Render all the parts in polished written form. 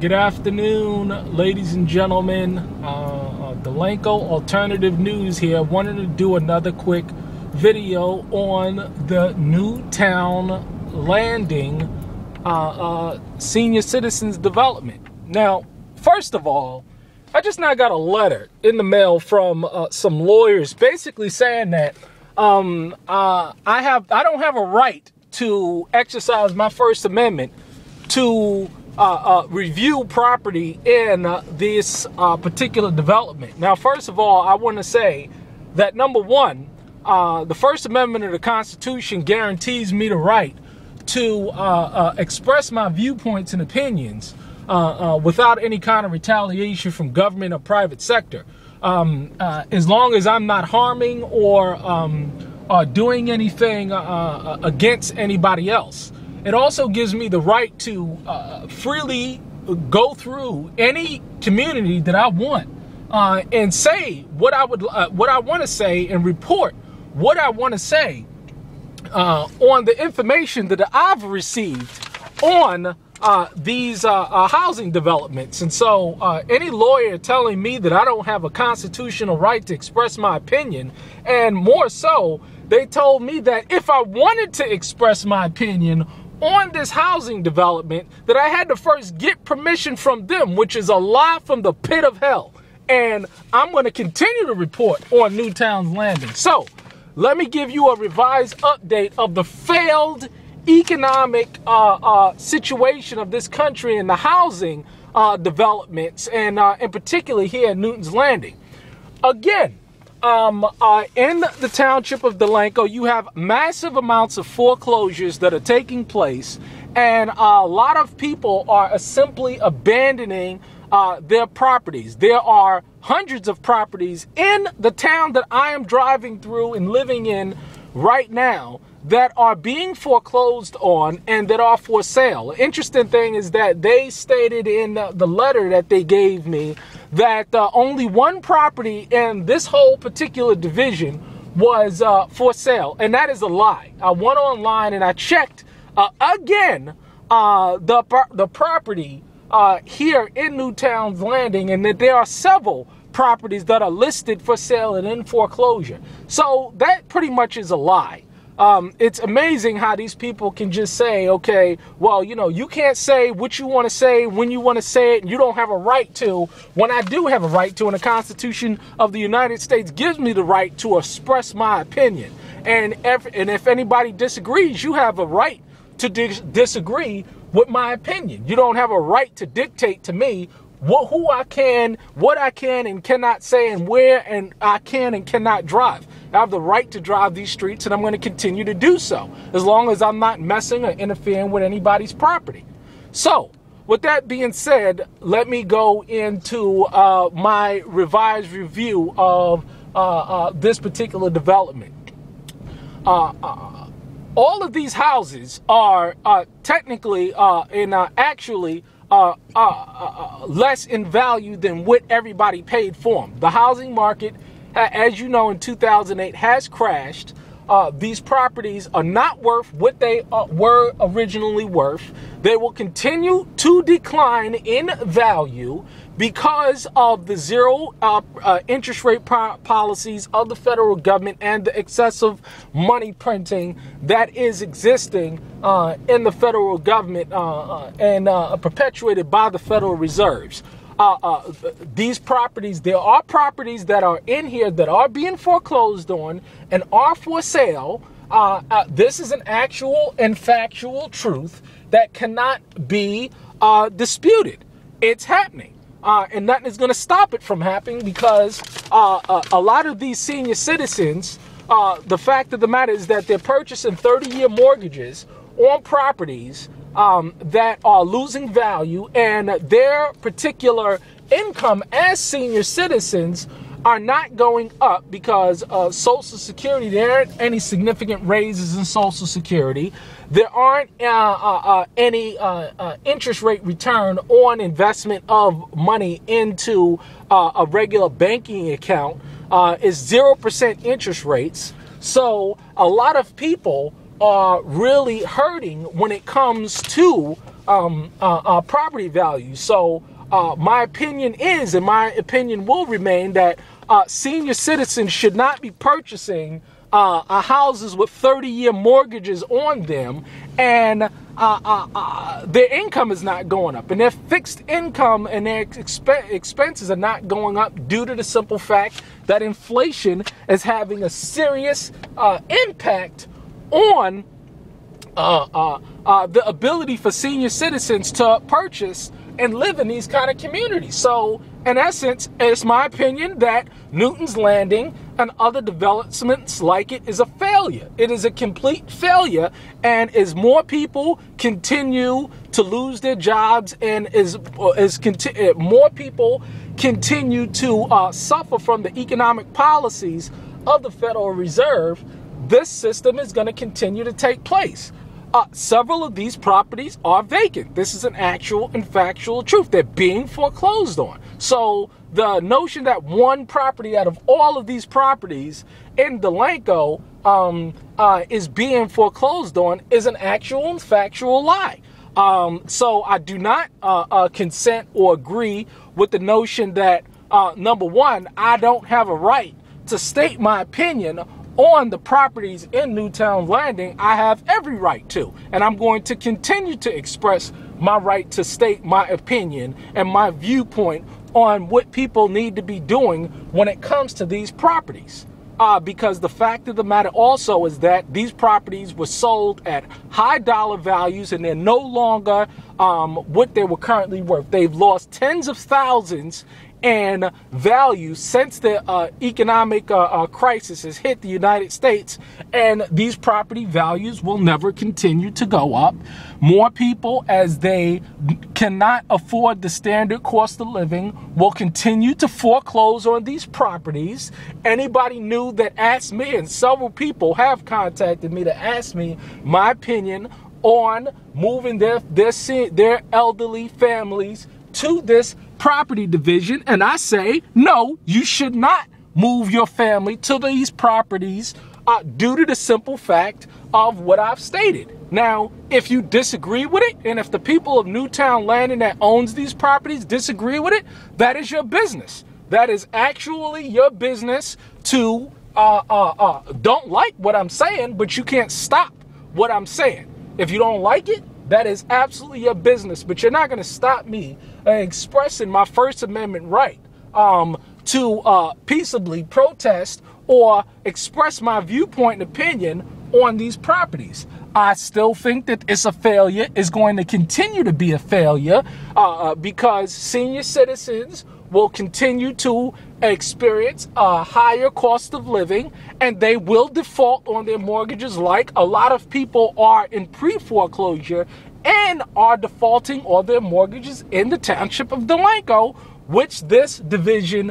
Good afternoon, ladies and gentlemen. Delanco Alternative News here. Wanted to do another quick video on the Newtown Landing senior citizens development. Now, first of all, I just now got a letter in the mail from some lawyers basically saying that I don't have a right to exercise my First Amendment to review property in this particular development. Now, first of all, I want to say that number one, the First Amendment of the Constitution guarantees me the right to express my viewpoints and opinions without any kind of retaliation from government or private sector, as long as I'm not harming or doing anything against anybody else. It also gives me the right to freely go through any community that I want and say what I want to say and report what I want to say on the information that I've received on these housing developments. And so any lawyer telling me that I don't have a constitutional right to express my opinion, and more so, they told me that if I wanted to express my opinion on this housing development, that I had to first get permission from them, which is a lie from the pit of hell. And I'm going to continue to report on Newtown's Landing. So let me give you a revised update of the failed economic situation of this country and the housing developments, and in particular here at Newtown's Landing. Again, in the township of Delanco, you have massive amounts of foreclosures that are taking place, and a lot of people are simply abandoning their properties. There are hundreds of properties in the town that I am driving through and living in right now that are being foreclosed on and that are for sale. The interesting thing is that they stated in the letter that they gave me that only one property in this whole particular division was for sale, and that is a lie. I went online and I checked again the property here in Newtown's Landing, and that there are several properties that are listed for sale and in foreclosure. So that pretty much is a lie. It's amazing how these people can just say, okay, well, you know, you can't say what you want to say when you want to say it, and you don't have a right to, when I do have a right to, and the Constitution of the United States gives me the right to express my opinion. And if anybody disagrees, you have a right to disagree with my opinion. You don't have a right to dictate to me what I can and cannot say, and where and I can and cannot drive. I have the right to drive these streets, and I'm going to continue to do so as long as I'm not messing or interfering with anybody's property. So, with that being said, let me go into my revised review of this particular development. All of these houses are technically and actually less in value than what everybody paid for them. The housing market, as you know, in 2008 has crashed. These properties are not worth what they were originally worth. They will continue to decline in value because of the zero interest rate policies of the federal government and the excessive money printing that is existing in the federal government and perpetuated by the Federal Reserves. These properties, there are properties that are in here that are being foreclosed on and are for sale. This is an actual and factual truth that cannot be disputed. It's happening. And nothing is going to stop it from happening, because a lot of these senior citizens, the fact of the matter is that they're purchasing 30-year mortgages on properties that are losing value, and their particular income as senior citizens are not going up because of Social Security. There aren't any significant raises in Social Security. There aren't any interest rate return on investment of money into a regular banking account. Is 0% interest rates. So a lot of people are really hurting when it comes to property values. So my opinion is, and my opinion will remain, that senior citizens should not be purchasing houses with 30-year mortgages on them, and their income is not going up, and their fixed income and their expenses are not going up due to the simple fact that inflation is having a serious impact on the ability for senior citizens to purchase and live in these kind of communities. So, in essence, it's my opinion that Newton's Landing and other developments like it is a failure. It is a complete failure, and as more people continue to lose their jobs, and more people continue to suffer from the economic policies of the Federal Reserve, this system is going to continue to take place. Several of these properties are vacant. This is an actual and factual truth. They're being foreclosed on. So the notion that one property out of all of these properties in Delanco is being foreclosed on is an actual and factual lie. So I do not consent or agree with the notion that, number one, I don't have a right to state my opinion on the properties in Newtown Landing. I have every right to, and I'm going to continue to express my right to state my opinion and my viewpoint on what people need to be doing when it comes to these properties. Because the fact of the matter also is that these properties were sold at high dollar values, and they're no longer what they were currently worth. They've lost tens of thousands and value since the economic crisis has hit the United States, and these property values will never continue to go up. More people, as they cannot afford the standard cost of living, will continue to foreclose on these properties. Anybody new that asked me, and several people have contacted me to ask me my opinion on moving their elderly families to this property division, and I say, no, you should not move your family to these properties due to the simple fact of what I've stated. Now, if you disagree with it, and if the people of Newtown Landing that owns these properties disagree with it, that is your business. That is actually your business to don't like what I'm saying, but you can't stop what I'm saying. If you don't like it, that is absolutely your business, but you're not going to stop me expressing my First Amendment right to peaceably protest or express my viewpoint and opinion on these properties. I still think that it's a failure. It's going to continue to be a failure because senior citizens will continue to experience a higher cost of living, and they will default on their mortgages like a lot of people are in pre-foreclosure and are defaulting on their mortgages in the township of Delanco, which this division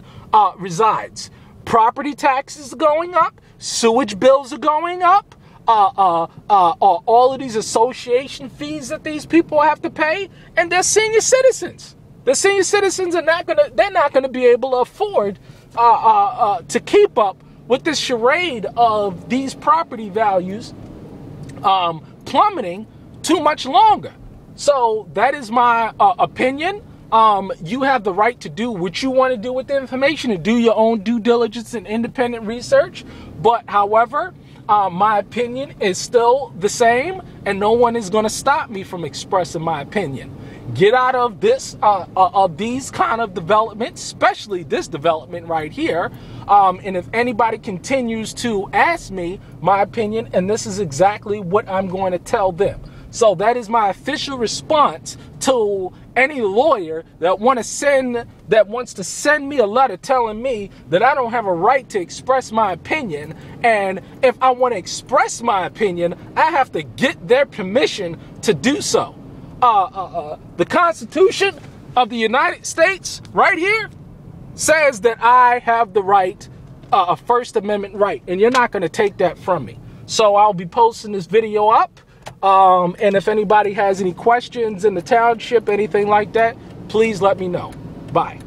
resides. Property taxes are going up, sewage bills are going up, all of these association fees that these people have to pay, and they're senior citizens. The senior citizens are they're not gonna be able to afford to keep up with this charade of these property values plummeting too much longer. So that is my opinion. You have the right to do what you want to do with the information and do your own due diligence and independent research. But however, my opinion is still the same, and no one is going to stop me from expressing my opinion. Get out of this, of these kind of developments, especially this development right here. And if anybody continues to ask me my opinion, and this is exactly what I'm going to tell them. So that is my official response to any lawyer that wants to send me a letter telling me that I don't have a right to express my opinion. And if I want to express my opinion, I have to get their permission to do so. The Constitution of the United States right here says that I have the right, a First Amendment right, and you're not going to take that from me. So I'll be posting this video up. And if anybody has any questions in the township, anything like that, please let me know. Bye.